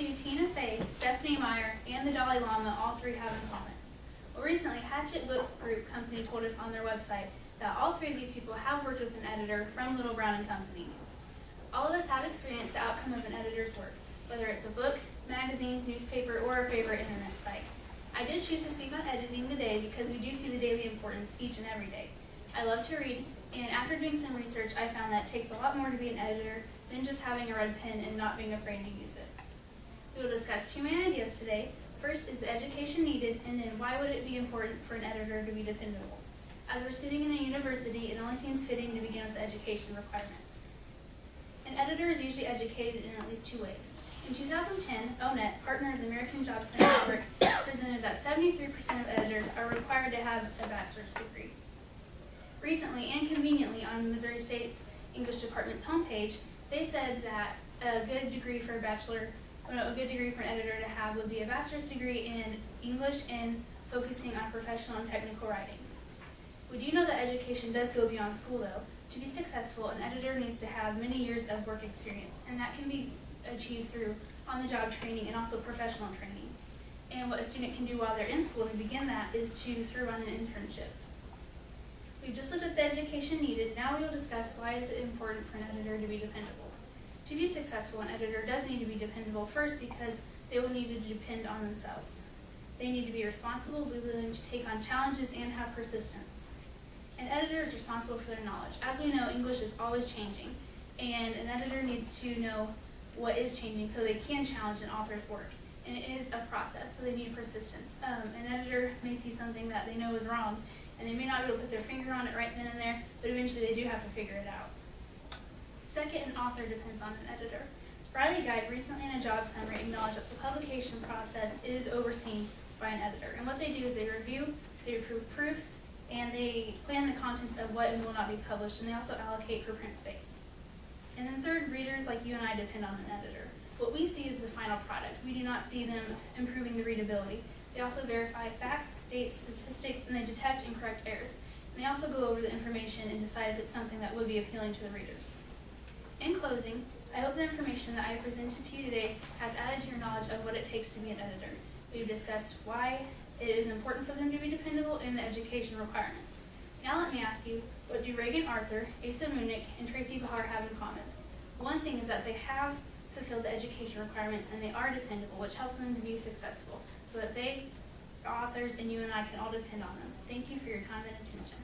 two Tina Fey, Stephanie Meyer, and the Dalai Lama all three have in common? Well, recently, Hachette Book Group Company told us on their website that all three of these people have worked with an editor from Little Brown and Company. All of us have experienced the outcome of an editor's work, whether it's a book, magazine, newspaper, or a favorite internet site. I did choose to speak on editing today because we do see the daily importance each and every day. I love to read, and after doing some research, I found that it takes a lot more to be an editor than just having a red pen and not being afraid to use it. We will discuss two main ideas today. First is the education needed, and then why would it be important for an editor to be dependable? As we're sitting in a university, it only seems fitting to begin with the education requirements. An editor is usually educated in at least two ways. In 2010, ONET, partner of the American Job Center Network, presented that 73% of editors are required to have a bachelor's degree. Recently and conveniently on Missouri State's English Department's homepage, they said that a good degree for an editor to have would be a bachelor's degree in English and focusing on professional and technical writing. We do know that education does go beyond school though. To be successful, an editor needs to have many years of work experience, and that can be achieved through on-the-job training and also professional training. And what a student can do while they're in school to begin that is to serve on an internship. We've just looked at the education needed. Now we will discuss why is it important for an editor to be dependable. To be successful, an editor does need to be dependable first because they will need to depend on themselves. They need to be responsible, be willing to take on challenges, and have persistence. An editor is responsible for their knowledge. As we know, English is always changing, and an editor needs to know what is changing so they can challenge an author's work. And it is a process, so they need persistence. An editor may see something that they know is wrong, and they may not be able to put their finger on it right then and there, but eventually they do have to figure it out. Second, an author depends on an editor. Riley Guide recently in a job summary acknowledged that the publication process is overseen by an editor. And what they do is they review, they approve proofs, and they plan the contents of what and will not be published, and they also allocate for print space. And then third, readers like you and I depend on an editor. What we see is the final product. We do not see them improving the readability. They also verify facts, dates, statistics, and they detect and correct errors. And they also go over the information and decide if it's something that would be appealing to the readers. In closing, I hope the information that I presented to you today has added to your knowledge of what it takes to be an editor. We've discussed why it is important for them to be dependable and the education requirements. Now let me ask you, what do Reagan Arthur, Asa Munich, and Tracy Bahar have in common? One thing is that they have fulfilled the education requirements and they are dependable, which helps them to be successful, so that they, authors, and you and I can all depend on them. Thank you for your time and attention.